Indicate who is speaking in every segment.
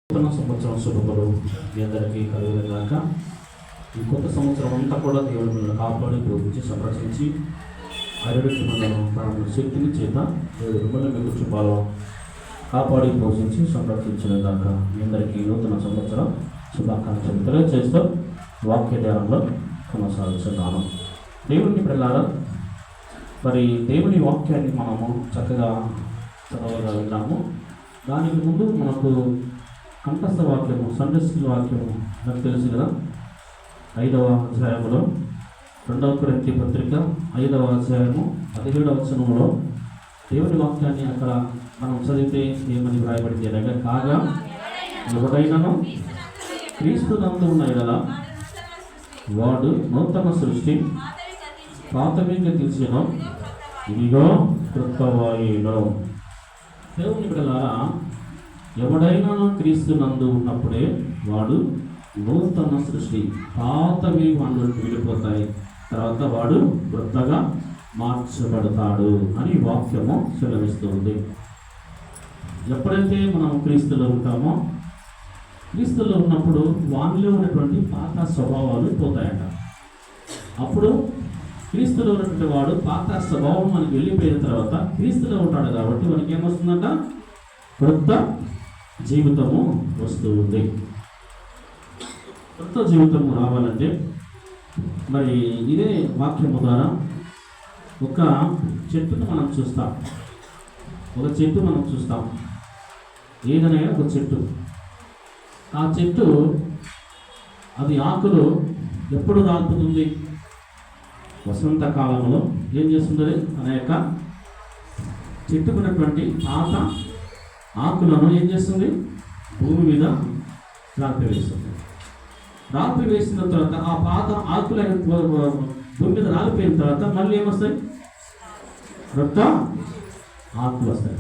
Speaker 1: నూతన సంవత్సరం శుభములు మీ అందరికీ కలుగుగాక. ఈ కొత్త సంవత్సరం అంతా కూడా దేవుడు మిమ్మల్ని కాపాడి ప్రోగించి సంరక్షించి ఆరోగ్య మనలను ప్రాణ శక్తిని చేత దేవుడు మిమ్మల్ని మీకు చూపాలో కాపాడి పోషించి సంరక్షించిన దాకా మీ అందరికీ నూతన సంవత్సరం శుభాకాంక్షలు తెలియజేస్తూ వాక్య ధ్యానంలో కొనసాగుతున్నాను. దేవుని పిల్లలారా, మరి దేవుని వాక్యాన్ని మనము చక్కగా చదవగలిగినాము. దానికి ముందు మనకు కంఠస్థ వాక్యము, సండే స్కూల్ వాక్యము నాకు తెలుసు కదా. 5వ అధ్యాయములో 2వ కొరింథీ పత్రిక 5వ అధ్యాయము 17వ వచనంలో దేవుని వాక్యాన్ని అక్కడ మనం చదివితే ఏమని వ్రాయబడింది అనగా, కాగా ఎవడైనాను క్రీస్తునందు ఉన్న ఎడల వాడు నూతన సృష్టి, పాతవి గతించెను, ఇదిగో క్రొత్తవాయును. దేవుని బిడ్డలారా, ఎవడైనా క్రీస్తునందు ఉన్నప్పుడే వాడు నూతన సృష్టి. పాతవి వాడు విడిపోతాయి, తర్వాత వాడు క్రొత్తగా మార్చబడతాడు అని వాక్యము సెలవిస్తుంది. ఎప్పుడైతే మనం క్రీస్తులో ఉంటామో, క్రీస్తులో ఉన్నప్పుడు వానిలో ఉన్నటువంటి పాత స్వభావాలు పోతాయట. అప్పుడు క్రీస్తులో ఉన్నటువంటి వాడు పాత స్వభావం మనకి వెళ్ళిపోయిన తర్వాత క్రీస్తులో ఉంటాడు కాబట్టి మనకి ఏమొస్తుందంట? క్రొత్త జీవితము వస్తూ ఉంది. క్రొత్త జీవితము రావాలంటే మరి ఇదే వాక్యము ద్వారా ఒక చెట్టును మనం చూస్తాం. ఏదైనా ఒక చెట్టు, ఆ చెట్టు అది ఆకులు ఎప్పుడు రాలుపుతుంది? వసంతకాలంలో ఏం చేస్తుంది? తన యొక్క చెట్టుకున్నటువంటి పాత ఆకులను ఏం చేస్తుంది? భూమి మీద రాల్పివేస్తుంది. రాల్పివేసిన తర్వాత ఆ పాత ఆకుల భూమి మీద రాలిపోయిన తర్వాత మళ్ళీ ఏమొస్తాయి? క్రొత్త ఆకులు వస్తాయి.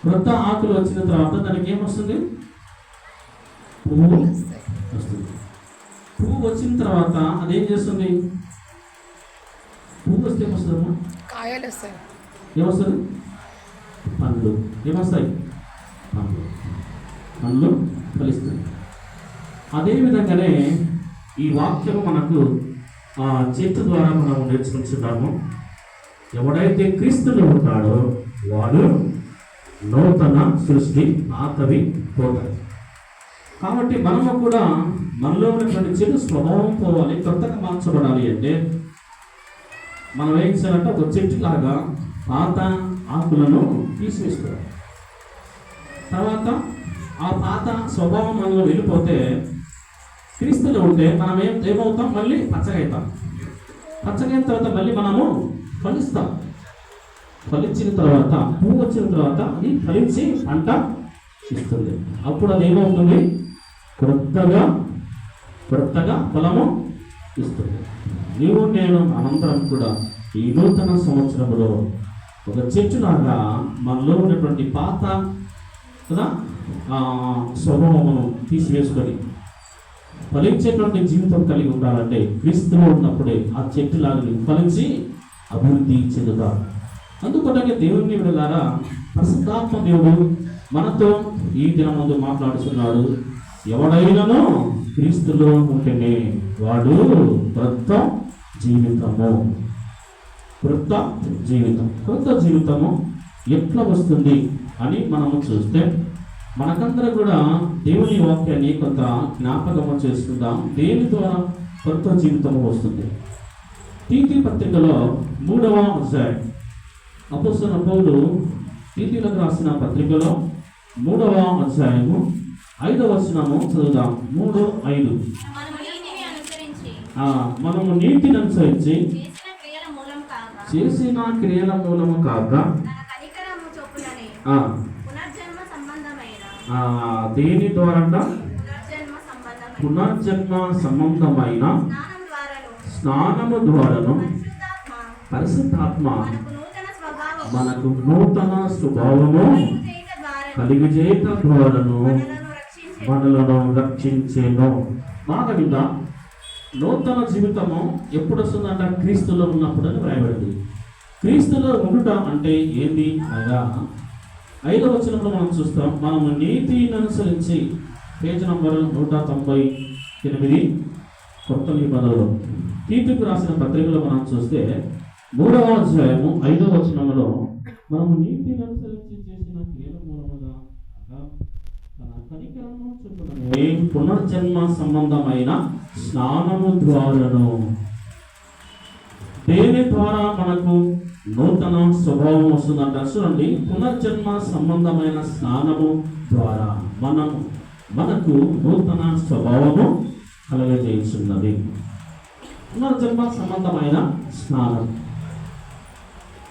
Speaker 1: క్రొత్త ఆకులు వచ్చిన తర్వాత దానికి ఏమొస్తుంది? పువ్వు వస్తుంది. పువ్వు వచ్చిన తర్వాత అదేం చేస్తుంది? పువ్వు వస్తే ఏమొస్తుందమ్మా? కాయలు వస్తాయి. ఏమొస్తుంది? పండ్లు. ఏమొస్తాయి? పండ్లు ఫలిస్తాయి. అదేవిధంగానే ఈ వాక్యం మనకు చెట్టు ద్వారా మనం నేర్చుకుంటున్నాము. ఎవడైతే క్రీస్తులో ఉంటాడో వాడు నూతన సృష్టి, పాతవి పోతాయి. కాబట్టి మనము కూడా మనలో ఉన్నటువంటి చెడు స్వభావం పోవాలి, కొత్తగా మార్చబడాలి అంటే మనం ఏం చేయాలంటే ఒక చెట్టు లాగా పాత ఆకులను తీసివేసుకోవాలి. తర్వాత ఆ పాత స్వభావం మనలో వెళ్ళిపోతే క్రీస్తులో ఉంటే మనం ఏమవుతాం? మళ్ళీ పచ్చగా అవుతాం. పచ్చగా అయిన తర్వాత మళ్ళీ మనము ఫలిస్తాం. ఫలించిన తర్వాత పువ్వు వచ్చిన తర్వాత అది ఫలించి పంట ఇస్తుంది. అప్పుడు అది ఏమవుతుంది? క్రొత్తగా ఫలము ఇస్తుంది. నీవు నేను అనంతరం కూడా ఈ నూతన సంవత్సరంలో ఒక చెట్టులాగా మనలో ఉన్నటువంటి పాత స్వభావమును తీసివేసుకొని ఫలించేటువంటి జీవితం కలిగి ఉండాలంటే క్రీస్తులో ఉన్నప్పుడే ఆ చెట్టులాగా ఫలించి అభివృద్ధి చెందుతారు. అందుకొనకే దేవుని విడలారా, పరిశుద్ధాత్మ దేవుడు మనతో ఈ దినం ముందు మాట్లాడుతున్నాడు. ఎవడైనానో క్రీస్తులో ఉంటేనే వాడు క్రొత్త జీవితము ఎట్లా వస్తుంది అని మనము చూస్తే, మనకందరూ కూడా దేవుని వాక్యాన్ని కొంత జ్ఞాపకము చేసుకుందాం. దేని ద్వారా కొత్త జీవితము వస్తుంది? తీతీ పత్రికలో 3వ అధ్యాయం, అపోస్తలుడైన పౌలు తీతీలకు రాసిన పత్రికలో 3వ అధ్యాయము 5వ వచనము చదువుదాం. 3:5. మనము నీతిని అనుసరించి చేసిన క్రియల మూలము కాక దేని ద్వారా? పునర్జన్మ సంబంధమైన స్నానము ద్వారాను పరిశుద్ధాత్మ మనకు నూతన స్వభావము కలిగజేయట ద్వారాను మనలను రక్షించేను. బాగా విందా, నూతన జీవితము ఎప్పుడు వస్తుందంట? క్రీస్తులో ఉన్నప్పుడు అని వ్రాయబడింది. క్రీస్తులో ఉండుట అంటే ఏంటి అనగా, 5వ వచనంలో మనం చూస్తాం, మనము నీతిని అనుసరించి, పేజ్ నంబర్ 198, కొత్త నిబంధనలో తీతుకు రాసిన పత్రికలో మనం చూస్తే 3వ అధ్యాయము 5వ వచనంలో, మనము నీతిని అనుసరించి చేసిన క్రియల మూలముగా తన కనికరము చొప్పున పునర్జన్మ సంబంధమైన స్నానము ద్వారాను, దేని ద్వారా మనకు నూతన స్వభావం వస్తుందంట. చూడండి, పునర్జన్మ సంబంధమైన స్నానము ద్వారా మనకు నూతన స్వభావము కలుగజేయుచున్నది. పునర్జన్మ సంబంధమైన స్నానం,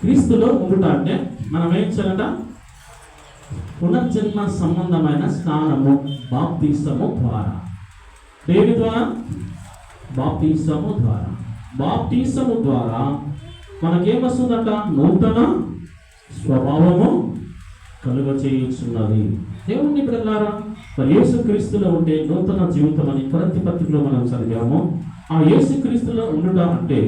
Speaker 1: క్రీస్తులో ఉండుట అంటే మనం ఏం చేయాలంట? పునర్జన్మ సంబంధమైన స్నానము బాప్తిసము ద్వారా. దేని ద్వారా? బాప్తిసము ద్వారా. బాప్తిసము ద్వారా మనకేమొస్తుందట? నూతన స్వభావము కలుగచేయుచున్నది. దేవుని బిడ్డలారా, మరి యేసుక్రీస్తులో ఉండే నూతన జీవితం అని కొరింథీ పత్రికలో మనం చదివాము. ఆ యేసుక్రీస్తులో ఉండుట అంటే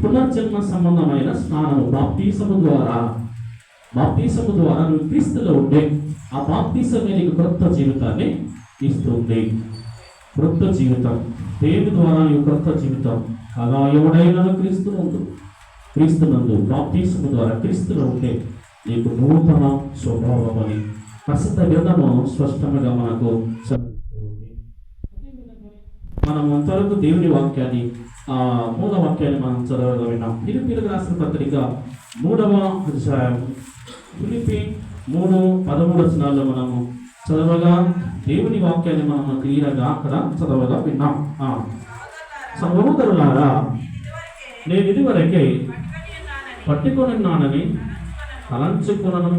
Speaker 1: పునర్జన్మ సంబంధమైన స్నానము బాప్తిసము ద్వారా. బాప్తిసము ద్వారా నువ్వు క్రీస్తులో ఉండే ఆ బాప్తిసమే నీకు క్రొత్త జీవితాన్ని ఇస్తుంది. క్రొత్త జీవితం దేవుని ద్వారా నీకు క్రొత్త జీవితం. అలా ఎవడైనా క్రీస్తునందు బాప్తిసము ద్వారా క్రీస్తులో ఉంటే నీకు నూతన స్వభావం అని పరిశుద్ధ గ్రంథము స్పష్టంగా మనకు చదువుతుంది. మనం అంతవరకు దేవుని వాక్యాన్ని, మూల వాక్యాన్ని మనం చదవగా విన్నాం. ఫిలిప్పీలకు రాసిన పత్రిక 3వ అధ్యాయం, ఫిలిప్పీ 3:13 మనము చదవగా దేవుని వాక్యాన్ని మనం క్లియర్గా అక్కడ చదవగా విన్నాం. సహోదరులారా, నేను ఇదివరకే పట్టుకొని నానని తలంచుకున్నాను,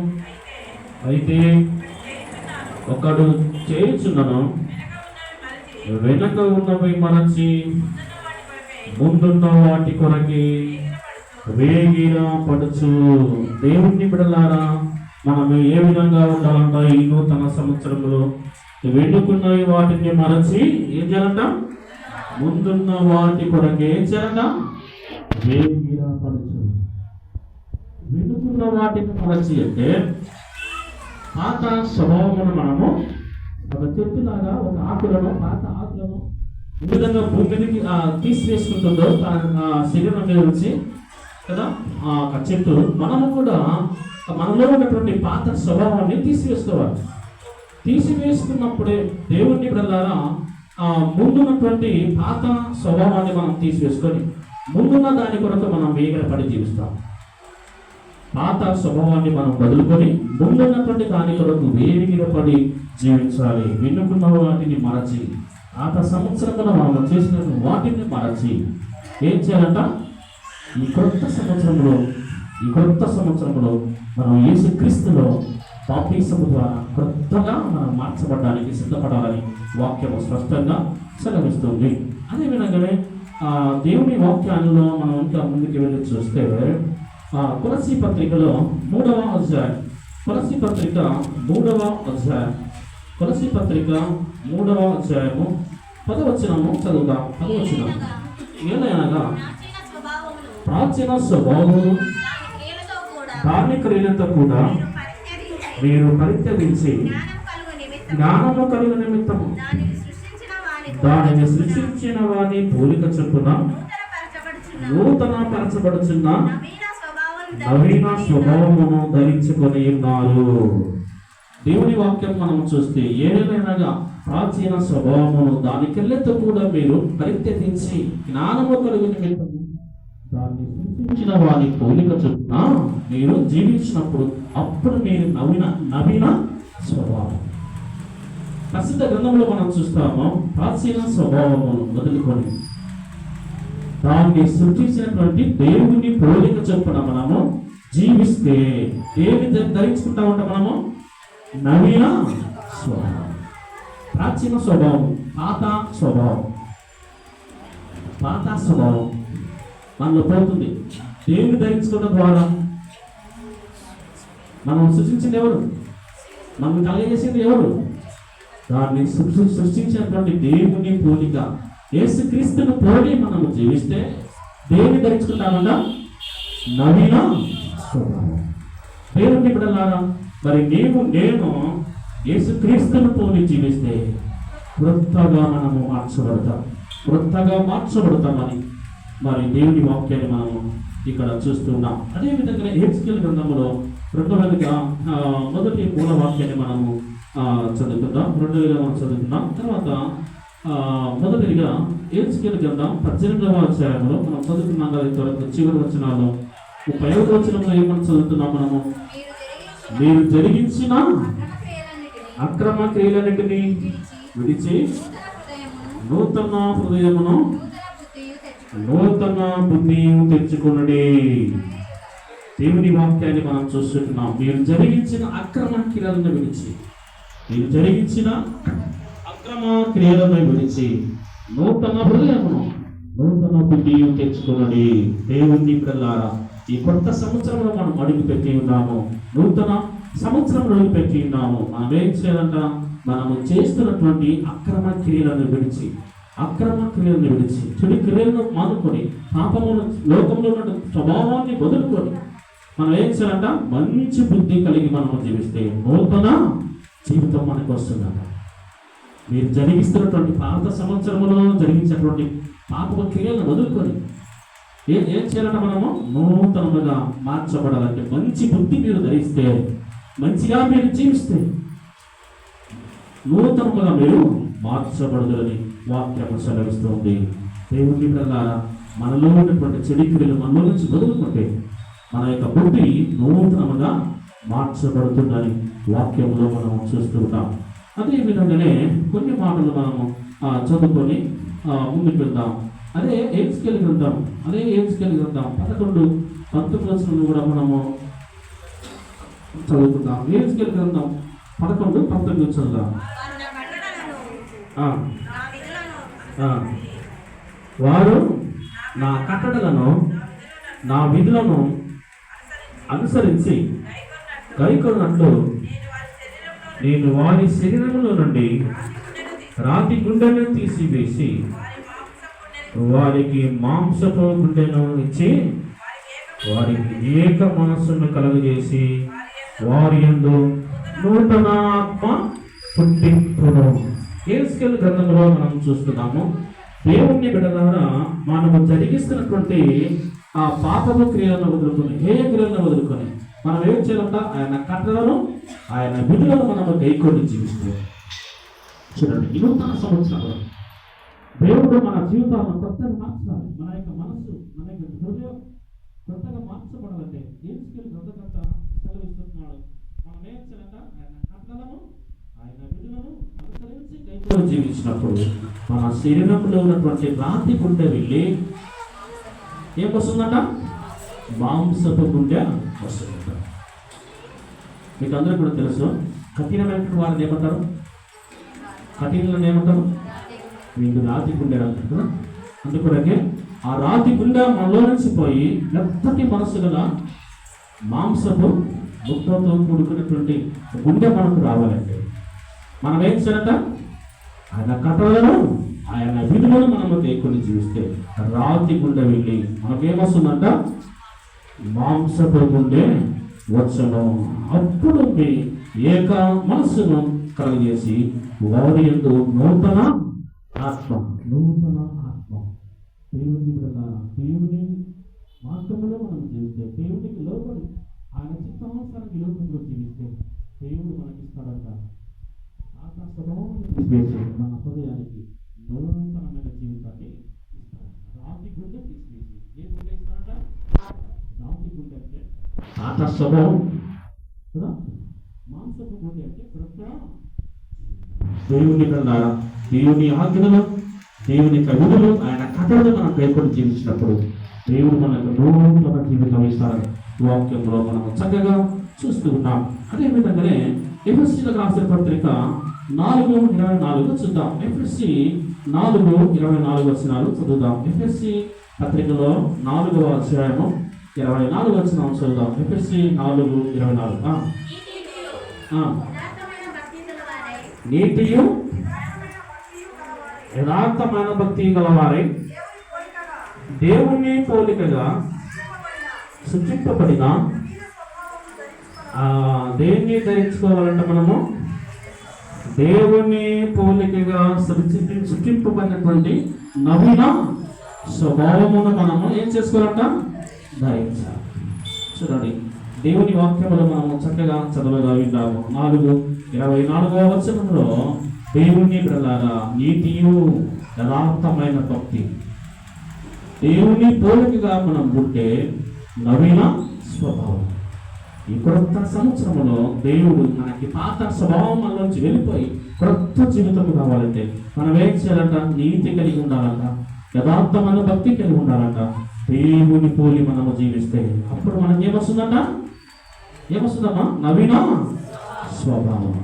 Speaker 1: అయితే ఒకడు చేయుచున్నను, వెనక ఉన్నవి మరచి ముందున్న వాటి కొరకి వేగిరా పడుచు. దేవుని బిడ్డలారా, మనం ఏ విధంగా ఉండాలంట? ఈ నూతన సంవత్సరంలో వెనుకున్నవి వాటిని మరచి ఏం చేయాలంట? ముందున్న వాటి కొరకి ఏం చేయాలంట? వేగిరా పడుచు. వెనుకున్న వాటిని మరచి అంటే పాత స్వభావమును మనము ఒక చెట్టులాగా ఒక ఆకులను, పాత ఆకులను ఈ విధంగా భూమి మీదకి తీసివేసుకుంటుందో శరీరం మీద నుంచి కదా ఆ చెట్టు, మనము కూడా మనలో ఉన్నటువంటి పాత స్వభావాన్ని తీసివేసుకోవాలి. తీసివేసుకున్నప్పుడే దేవుని బిడ్డలారా ముందున్నటువంటి పాత స్వభావాన్ని మనం తీసివేసుకొని ముందున్న దాని కొరకు మనం వేగరపడి జీవిస్తాం. పాత స్వభావాన్ని మనం వదులుకొని ముందున్నటువంటి దాని కొరకు వేగిరపడి జీవించాలి. వెనుకున్న వాటిని మరచి, పాత సంవత్సరంలో మనం చేసిన వాటిని మరచి ఏం చేయాలంట? ఈ కొత్త సంవత్సరంలో మనం యేసుక్రీస్తులో బాప్తిసము ద్వారా కొత్తగా మనం మార్చబడడానికి సిద్ధపడాలని వాక్యము స్పష్టంగా సెలవిస్తుంది. అదేవిధంగానే దేవుని వాక్యాలలో మనం ఇంకా ముందుకు వెళ్ళి చూస్తే కొలస్సీ పత్రికలో 3వ అధ్యాయం, కొలస్సీ పత్రిక 3వ అధ్యాయము 10వ వచనము చదువుతాం. 10వ వచనం, ఏలయనగా ప్రాచీన స్వభావము దాని క్రియలతో కూడా మీరు పరిత్యజించి జ్ఞానము కలుగు నిమిత్తము దానిని సృష్టించిన వాని పోలిక చొప్పున నూతన పరచబడుచున్న నవీన స్వభావమును ధరించుకొని ఉన్నారు. దేవుని వాక్యం మనం చూస్తే ఏదైనా ప్రాచీన స్వభావమును దానికెళ్ళతో కూడా మీరు పరిత్యజించి జ్ఞానము కలుగు నిమిత్తము దాన్ని సృష్టించిన వాని పోలిక చొప్పున మీరు జీవించినప్పుడు అప్పుడు మీరు నవీన స్వభావం. ప్రసిద్ధ గ్రంథంలో మనం చూస్తాము, ప్రాచీన స్వభావమును వదులుకొని దాన్ని సృష్టించినటువంటి దేవుని పోలిక చొప్పున మనము జీవిస్తే ఏమి ధరించుకుంటా ఉంటాం? మనము నవీన స్వభావం. ప్రాచీన స్వభావం, పాత స్వభావం మనలో పోతుంది. దేవుని ధరించుకోవడం ద్వారా మనం సృష్టించింది ఎవరు? మనం కలిగజేసింది ఎవరు? దాన్ని సృష్టించినటువంటి దేవుని పోలిక యేసుక్రీస్తును పోలి మనము జీవిస్తే దేవుని ధరించుకుంటామన్నా నవీన స్వభావం. దేవుని బిడ్డలారా, మరి నేను యేసుక్రీస్తును పోలి జీవిస్తే క్రొత్తగా మనము మార్చబడతామని మరి దేవుని వాక్యాన్ని మనము ఇక్కడ చూస్తున్నాం. అదేవిధంగా హెచ్కేల్ గ్రంథంలో మొదటి మూల వాక్యాన్ని మనము చదువుకుందాం. మనం చదువుకుందాం. తర్వాత మొదటిగా హెచ్కేల్ గ్రంథం 18వ అధ్యాయంలో మనం చదువుకున్నాం కదా. ఇంతవరకు చివరి వచనాల్లో 31వ వచనంలో ఏమని చదువుతున్నాం మనము? మీరు జరిగించిన అక్రమ క్రియలన్నిటినీ విడిచి నూతన హృదయమును నూతన బుద్ధియు తెచ్చుకున్నది. దేవుని వాక్యాన్ని మనం చూస్తున్నాం. మీరు జరిగించిన అక్రమ క్రియలను విడిచి నూతన హృదయమును నూతన బుద్ధియు తెచ్చుకున్నది. దేవుని పిల్లలారా, ఈ కొత్త సంవత్సరంలో మనం అడుగు పెట్టి ఉన్నాము. నూతన సంవత్సరం అడుగు పెట్టి ఉన్నాము. మనం ఏం చేయాలంట? మనము చేస్తున్నటువంటి అక్రమ క్రియలను విడిచి చెడు క్రియలను మానుకొని పాపమును లోకంలో ఉన్న స్వభావాన్ని వదులుకొని మనం ఏం చేయాలంట? మంచి బుద్ధి కలిగి మనము జీవిస్తే నూతన జీవితం మనకు వస్తుందంట. మీరు జరిగిస్తున్నటువంటి పాత సంవత్సరంలో జరిగించేటువంటి పాపపు క్రియలను వదులుకొని ఏం చేయాలంటే మనము నూతనముగా మార్చబడాలంటే మంచి బుద్ధి మీరు ధరిస్తే, మంచిగా మీరు జీవిస్తే నూతనముగా మీరు మార్చబడదని వాక్యము సెలవిస్తుంది. దేవుని పిల్లలారా, మనలో ఉన్నటువంటి చెడు క్రియలు మనలో నుంచి వదులుకుంటే మన యొక్క బుద్ధి నూతనముగా మార్చబడుతుందని వాక్యంలో మనం చూస్తుంటాం. అదే విధంగానే కొన్ని మాటలు మనము చదువుకొని ముందుకు వెళ్దాం. అదే హెచ్కేల్ గ్రంథం 11-19 కూడా మనము చదువుకుందాం. హెచ్కేల్ గ్రంథం 11-19 చదువుదాం. వారు నా కట్టడలను నా విధులను అనుసరించి గైకొన్నట్లు నేను వారి శరీరంలో నుండి రాతి గుండెను తీసివేసి వారికి మాంసపు గుండెను ఇచ్చి వారికి ఏక మనస్సును కలుగజేసి వారి యందు నూతన ఆత్మ పుట్టింపును. హెచ్కేల్ గ్రంథంలో మనం చూస్తున్నాము. దేవుని బిడ్డలారా, మనము జరిగిస్తున్నటువంటి ఆ పాపము క్రియలను వదులుకొని, హేయ క్రియలను వదులుకొని మనం ఏం చేయాలంట? ఆయన కట్టలను, ఆయన విధులను మనము గైకొని జీవిస్తే చూడండి, ఈ నూతన సంవత్సరంలో దేవుడు మన జీవితాలను కొత్తగా మార్చాలి. మన యొక్క మనస్సు, మన యొక్క హృదయం కొత్తగా మార్చబడాలంటే హెచ్కేల్ గ్రంథకర్త సెలవిస్తున్నాడు. మనం ఏం చేయాలంట? ఆయన కట్టలను, ఆయన విధులను అనుసరించి గైకొని జీవించినప్పుడు మన శరీరంలో ఉన్నటువంటి రాతి గుండె వెళ్ళి ఏం వస్తుందంట? మాంసపు గుండె వస్తుందంట. మీకు అందరూ కూడా తెలుసు, కఠినమైనటువంటి వారిని ఏమంటారు? కఠినలను ఏమంటారు? వీళ్ళు రాతి గుండె అంటారు కదా. అందుకొరకే ఆ రాతి గుండె మనలో నుంచి పోయి మెత్తటి మనసు గల మాంసపు ముక్కతో కూడుకున్నటువంటి గుండె మనకు రావాలంటే మనం ఏం చేయాలంట? ఆయన కట్టలను, ఆయన విధులను మనము లేకుండా జీవిస్తే రాతి గుండె వెళ్ళి మనకేమొస్తుందంట? మాంసపు గుండె వచ్చను. అప్పుడు మీ ఏక మనస్సును కలిగేసి వారి యందు నూతన ఆత్మ దేవుని ప్రకారం దేవుని మార్గంలో మనం జీవిస్తే, దేవునికి లోపడి ఆయన చిత్తానుసారానికి లోకంలో జీవిస్తే దేవుడు మనకిస్తాడంట. మన హృదయానికి నూతనమైన జీవితాన్ని ఇస్తాడంట. రాతి గుండె తీసివేసి ఏ గుండె ఇస్తాడంట? రాతి గుండె అంటే ఆట స్వభావం కదా. మాంసపు గుండె అంటే కృత దేవుని కన్నా దేవుని ఆజ్ఞలు, దేవుని విధులు, ఆయన కథలు మనం పేర్కొని జీవించినప్పుడు దేవుడు మనకు నూతన జీవితం ఇస్తారని వాక్యంలో మనం చక్కగా చూస్తూ ఉన్నాం. అదేవిధంగానే ఎఫెసీయులకు రాసిన పత్రిక 4:24 చూద్దాం. ఎఫెసీ 4:24 వచనాలు చదువుదాం. ఎఫెసీ పత్రికలో 4వ అధ్యాయము 24 వచనం చదువుదాం. ఎఫెసీ 4:24. నీతియు యథార్థమైన భక్తి గలవారై దేవుని పోలికగా సృష్టింపబడిన దేన్ని ధరించుకోవాలంట మనము? దేవుని పోలికగా సృష్టింపబడినటువంటి నవీన స్వభావమును మనము ఏం చేసుకోవాలంట? ధరించాలి. చూడండి, దేవుని వాక్యములు మనము చక్కగా చదవగా విన్నాము. 4:24 వచనంలో దేవుని బిడ్డలారా నీతియు యథార్థమైన భక్తి, దేవుని పోలికగా మనం ఉంటే నవీన స్వభావం. ఈ క్రొత్త సంవత్సరంలో దేవుడు మనకి పాత స్వభావం మనలోంచి వెళ్ళిపోయి క్రొత్త జీవితం కావాలంటే మనం ఏం చేయాలంట? నీతి కలిగి ఉండాలంట, యథార్థమైన భక్తి కలిగి ఉండాలంట. దేవుని పోలి మనము జీవిస్తే అప్పుడు మనకి ఏమొస్తుందంట? ఏమొస్తుందమ్మా? నవీన స్వభావం.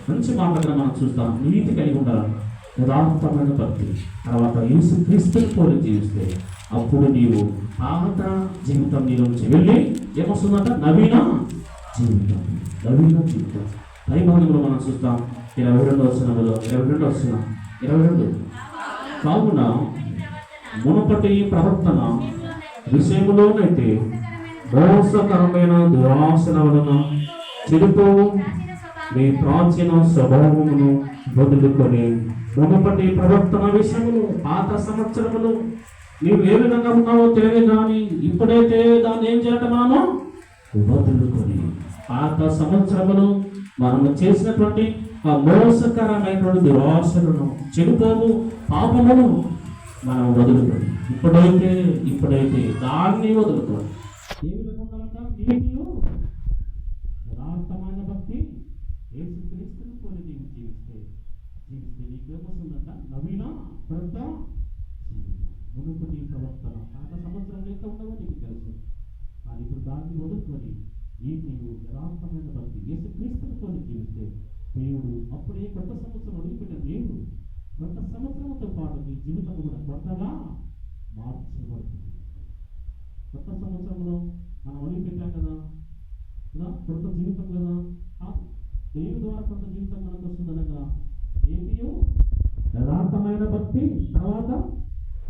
Speaker 1: మంచి మాటగా మనం చూస్తాం. నీతి కలిగి ఉండాలంట, యథార్థమైన భక్తి, తర్వాత యేసుక్రీస్తుని పోలి జీవిస్తే అప్పుడు నీవు పాత జీవితం నీ నుంచి వెళ్ళి ఏమొస్తుందంట? నవీన జీవితం. నవీన జీవితం పైభాగంలో మనం చూస్తాం. 22 వచనంలో 22 కావున మునుపటి ప్రవర్తన విషయంలోనైతే మోసకరమైన దురాశల వలన చెడుతో మీ ప్రాచీన స్వభావమును వదులుకొని మునుపటి ప్రవర్తన విషయములు పాత సంవత్సరములు నీవు ఏ విధంగా ఉన్నావో తెలియదు, కానీ ఇప్పుడైతే దాన్ని ఏం చేయటం? మనము వదులుకొని పాత సంవత్సరములు మనము చేసినటువంటి ఆ మోసకరమైనటువంటి దురాశలను, చెడుపోవు పాపమును మనం వదులుకొని ఇప్పుడైతే దాన్ని వదులుకోవాలి. ఏ విధంగా ఉండాలంట? నీతియు యథార్థమైన భక్తి, యేసుక్రీస్తుని పోలి నీవు జీవిస్తే నీకు ఏమొస్తుందంట? నవీన క్రొత్త జీవితం. మునుపటి ప్రవర్తన పాత సంవత్సరం ఎంత ఉండవో నీకు తెలుసు, కానీ ఇప్పుడు దాన్ని వదులుకొని నీతియు యథార్థమైన భక్తి, యేసుక్రీస్తుని పోలి జీవిస్తే దేవుడు అప్పుడే కొత్త సంవత్సరం అడుగుపెట్టిన దేవుడు కొత్త సంవత్సరంతో పాటు నీ జీవితం కూడా కొత్తగా మార్చబడుతుంది. కొత్త సంవత్సరంలో మనం అడుగుపెట్టాం కదా, కొత్త జీవితం కదా, దేవుని ద్వారా కొంత జీవితం మనకు వస్తుందనగా నీతియు యథార్థమైన భక్తి, తర్వాత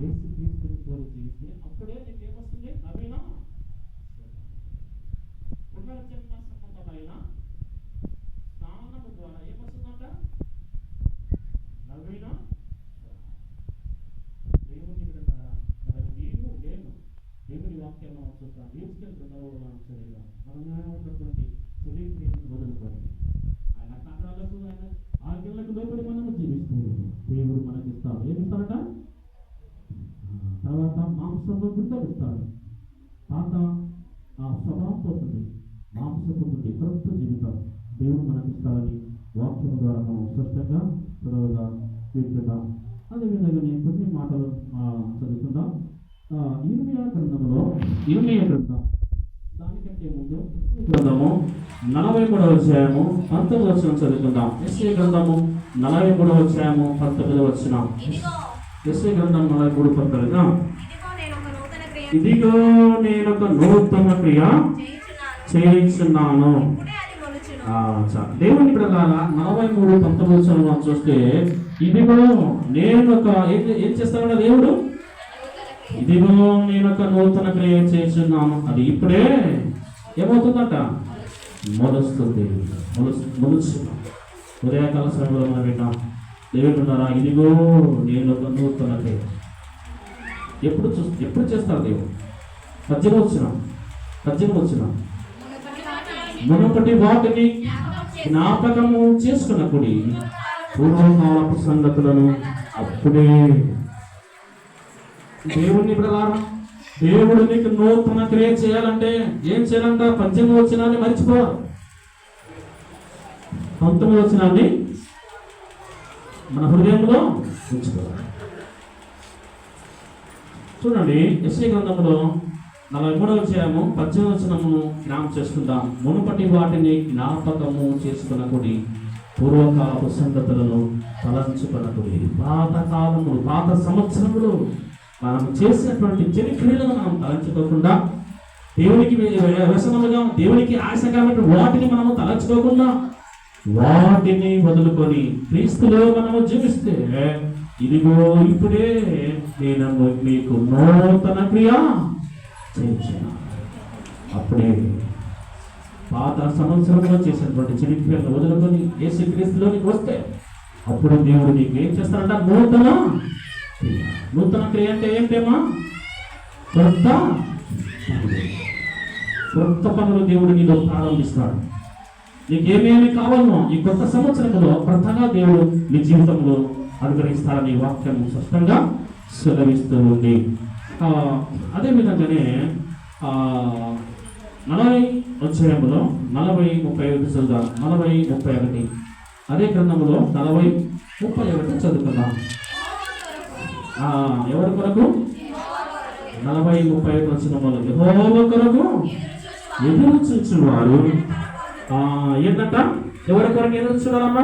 Speaker 1: యేసుక్రీస్తుని పోలి జీవిస్తే అప్పుడే నీకు ఏమొస్తుంది? నవీన పునర్జన్మ సంబంధమైన స్నానము ద్వారా ఏమొస్తుందంట? నవీన దేవుని బిడ్డలారా, నీవు నేను దేవుని వాక్యాలను చూస్తాం. న్యూస్కెల్ చదివా మనమే ఉన్నటువంటి చరిత్రను వదులుకొని ఆయన కట్టడాలకు, ఆయన ఆజ్ఞలకు లోపలి మనము జీవిస్తూ దేవుడు మనకిస్తాడు. ఏమిస్తాడట? తర్వాత మాంసంలో గుడ్డలు ఇస్తాడు. పాత ఆ స్వభావం పోతుంది, మాంసపు గుడ్డి క్రొత్త జీవితం దేవుడు మనకిస్తాడని వాక్యం ద్వారా మనం స్పష్టంగా చదవగా వింటున్నాం. అదేవిధంగా నేను కొన్ని మాటలు చదువుకుందాం. ఇర్మియా గ్రంథం దానికంటే ముందు గ్రంథము 43వ అధ్యాయము 19వ వచనం చదువుకుందాం. యెషయా గ్రంథము 43వ అధ్యాయము 19వ వచనం. యెషయా గ్రంథం 43:19. ఇదిగో నేనొక నూతన క్రియ చేయించున్నాను. దేవుని బిడ్డలారా 43:19 వచనం చూస్తే ఇదిగో నేనొక ఏం చేస్తానన్న దేవుడు? ఇదిగో నేనొక నూతన క్రియ చేస్తున్నాను. అది ఇప్పుడే ఏమవుతుందట? మొలుస్తుంది. ఉదయకాల సమయంలో మనం విన్నాం. దేవుడున్నారా? ఇదిగో నేనొక నూతన క్రియ. ఎప్పుడు చేస్తారు దేవుడు? 18 వచ్చిన మునుపటి వాటిని జ్ఞాపకము చేసుకున్నప్పుడు పూర్వకాలపు సంగతులను అప్పుడే. దేవుడిని బిడ్డలారా, దేవుడు నీకు నూతన క్రియ చేయాలంటే ఏం చేయాలంట? 18 వచనాన్ని మర్చిపోవాలి, 19 వచనాన్ని మన హృదయంలో ఉంచుకోవాలి. చూడండి, యెషయా గ్రంథంలో 43వ అధ్యాయము 18వ వచనమును జ్ఞాపకం చేసుకుందాం. మునుపటి వాటిని జ్ఞాపకము చేసుకున్నకుడి, పూర్వకాలపు సంగతులను తలంచుకున్నకుడి. పాత సంవత్సరములు మనం చేసినటువంటి చెడు క్రియలను మనం తలంచుకోకుండా, దేవునికి వ్యసనముగా దేవునికి ఆశకరమైన వాటిని మనము తలంచుకోకుండా వాటిని వదులుకొని క్రీస్తులో మనము జీవిస్తే ఇదిగో ఇప్పుడే నేను మీకు నూతన క్రియ చేయించిన. అప్పుడే పాత సంవత్సరంలో చేసినటువంటి చెడిపోయిన వదులుకొని యేసుక్రీస్తులోనికి వస్తే అప్పుడు దేవుడు నీకు ఏం చేస్తాడంట? నూతన క్రియ అంటే ఏంటేమా? కొత్త పనులు దేవుడు నీలో ప్రారంభిస్తాడు. నీకేమేమి కావాలనో ఈ కొత్త సంవత్సరంలో కొత్తగా దేవుడు నీ జీవితంలో అనుగ్రహిస్తారని వాక్యం స్పష్టంగా సెలవిస్తూ ఉంది. అదేవిధంగానే 40 అధ్యాయంలో 40:31 చదువుదాం. 40:31 అదే గ్రంథంలో 40:31 చదువుకుందాం. ఎవరి కొరకు? 40:31 వచ్చిన వాళ్ళు యెహోవా కొరకు ఎదురు చూచువారు. ఏంటంట? ఎవరి కొరకు ఎదురు చూడాలమ్మా?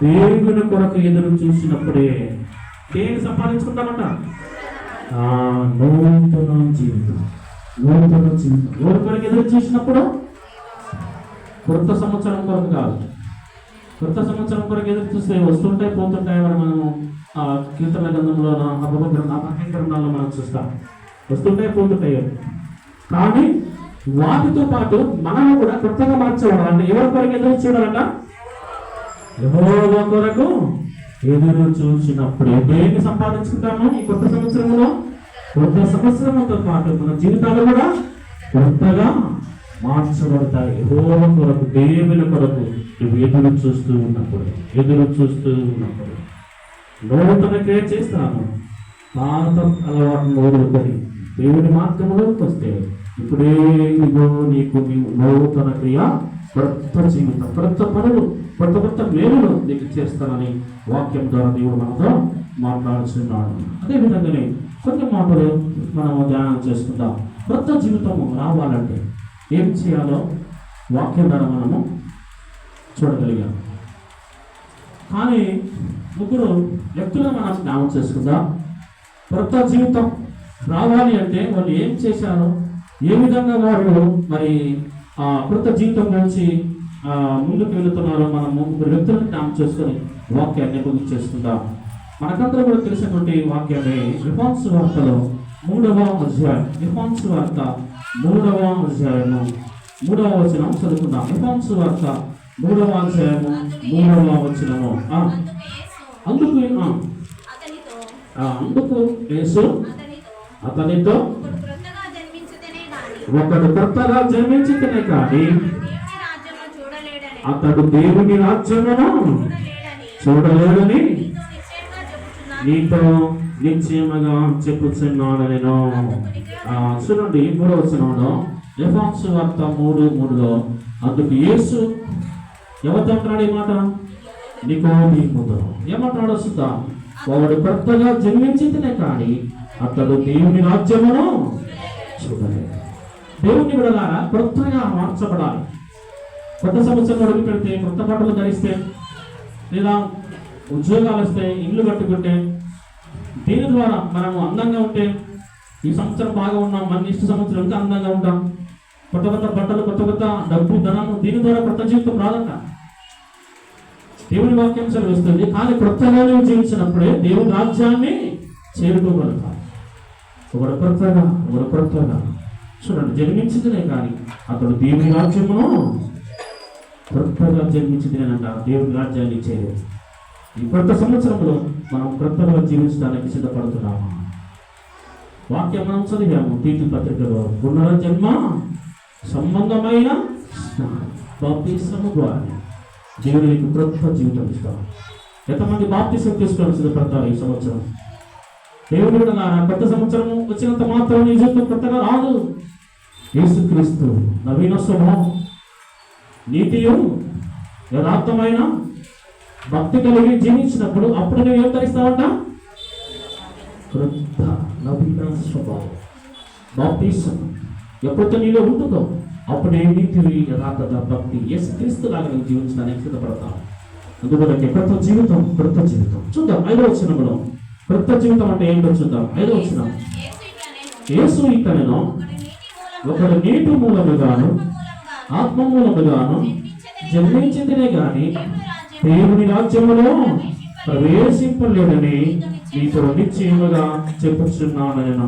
Speaker 1: దేవుని కొరకు ఎదురు చూసినప్పుడే దేన్ని సంపాదించుకుంటామంట? నూతన జీవితం. ఎవరి కొరకు ఎదురు చూసినప్పుడు? కొత్త సంవత్సరం కొరకు కాదు. కొత్త సంవత్సరం కొరకు ఎదురు చూస్తే వస్తుంటాయి పోతుంటాయి. మనము కీర్తన గ్రంథంలో గ్రంథాల్లో మనం చూస్తాం. వస్తుంటాయి పోతుంటాయి. కానీ వాటితో పాటు మనము కూడా కొత్తగా మార్చబడాలంటే ఎవరి కొరకు ఎదురు చూడాలంట? యెహోవా కొరకు ఎదురు చూసినప్పుడు దేన్ని సంపాదించుకుంటాము? ఈ కొత్త సంవత్సరంలో కొత్త సంవత్సరంతో పాటు మన జీవితాలు కూడా కొత్తగా మార్చబడతాయి. యెహోవా కొరకు, దేవుని కొరకు నువ్వు ఎదురు చూస్తూ ఉన్నప్పుడు నూతన క్రియ చేస్తాను. పాత అలవాటు వదులుకొని దేవుని మార్గంలోకి వస్తే ఇప్పుడే నీకు నూతన క్రియ, కొత్త జీవితం, కొత్త పనులు, కొత్త మేలులు నీకు చేస్తానని వాక్యం ద్వారా దేవుడు మనతో మాట్లాడుతున్నాడు. అదేవిధంగానే కొన్ని మాటలు మనము ధ్యానం చేసుకుందాం. కొత్త జీవితము రావాలంటే ఏం చేయాలో వాక్యం ద్వారా మనము చూడగలిగాం. కానీ 3 వ్యక్తులను మనం జ్ఞాపకం చేసుకుందాం. కొత్త జీవితం రావాలి అంటే వాళ్ళు ఏం చేశారో, ఏ విధంగా వారు మరి కొత్త జీవితం నుంచి ముందుకు వెళుతున్నారో మనం 3 వ్యక్తులను జ్ఞాపకం చేసుకొని వాక్యాన్ని ముగింపు చేసుకుందాం. మనకందరూ కూడా తెలిసినటువంటి వాక్యమే యోహాను సువార్తలో 3వ అధ్యాయం. యోహాను సువార్త 3వ అధ్యాయము 3వ వచనం చదువుకుందాం. యోహాను సువార్త 3వ అధ్యాయము 3వ వచనము. అందుకు యేసు అతనితో ఒకడు కొత్తగా జన్మించితేనే కానీ అతడు దేవుని రాజ్యమును చూడలేడని నీతో నిశ్చయముగా చెప్పుచున్నాను నేను. చూడండి 3వ వచనంలో యోహాను సువార్త 3:3లో అందుకు యేసు ఎవరితో అంటున్నాడు ఈ మాట? నికోదేముతో ఏమంటున్నాడు? సుతా వాడు కొత్తగా జన్మించితేనే కానీ అతడు దేవుని రాజ్యమును చూడలేదు. దేవుని విడలారా కొత్తగా మార్చబడాలి. కొత్త సంవత్సరం అడుగు పెడితే, కొత్త బట్టలు ధరిస్తే, లేదా ఉద్యోగాలు వస్తే, ఇల్లు కట్టుకుంటే, దీని ద్వారా మనము అందంగా ఉంటే ఈ సంవత్సరం బాగా ఉన్నాం, మన నెక్స్ట్ సంవత్సరం ఇంకా అందంగా ఉంటాం. కొత్త బట్టలు, కొత్త డబ్బు, ధనము, దీని ద్వారా కొత్త జీవితం రాదంట. దేవుని వాక్యం సెలవిస్తుంది. కానీ కొత్తగా జీవించినప్పుడే దేవుని రాజ్యాన్ని చేరుకోగలుగుతాం. ఒకడు కొత్తగా చూడండి జన్మించిందినే కానీ అతడు దేవుని రాజ్యమును కొత్తగా జన్మించిందినేనంట. దేవుని రాజ్యాన్ని చేరు. ఈ కొత్త సంవత్సరంలో మనం కొత్తగా జీవించడానికి సిద్ధపడుతున్నాము. వాక్యం మనం చదివాము తీతు పత్రికలో. పునర్జన్మ సంబంధమైన బాప్తిస్మము ద్వారా దేవునికి కొత్త జీవితం ఇస్తాం. ఎంతమంది బాప్తిస్మం తీసుకోవడం సిద్ధపడతారు ఈ సంవత్సరం? దేవుడు కొత్త సంవత్సరం వచ్చినంత మాత్రం నీ జీవితం కొత్తగా రాదు. యేసుక్రీస్తు నవీన స్వభావం, నీతియు యథార్థమైన భక్తి కలిగి జీవించినప్పుడు అప్పుడు నువ్వు ఏం ధరిస్తావంట? కొత్త నవీన స్వభావం, బాప్తిస్మం ఎప్పుడైతే నీలో ఉంటుందో అప్పుడే నీతి యథార్థత భక్తి యేసుక్రీస్తు లాగా నువ్వు జీవించడానికి సిద్ధపడతావు. అందువల్ల కొత్త జీవితం చూద్దాం. 5వ వచనంలో కొత్త జీవితం అంటే ఏంటో చూద్దాం. 5వ వచనం. యేసు ఇక్కడను ఒకడు నీటి మూలముగాను ఆత్మ మూలముగాను జన్మించిందినే గాని దేవుని రాజ్యములో ప్రవేశింపలేడని నీతో నిశ్చయముగా చెప్పుచున్నాను నేను.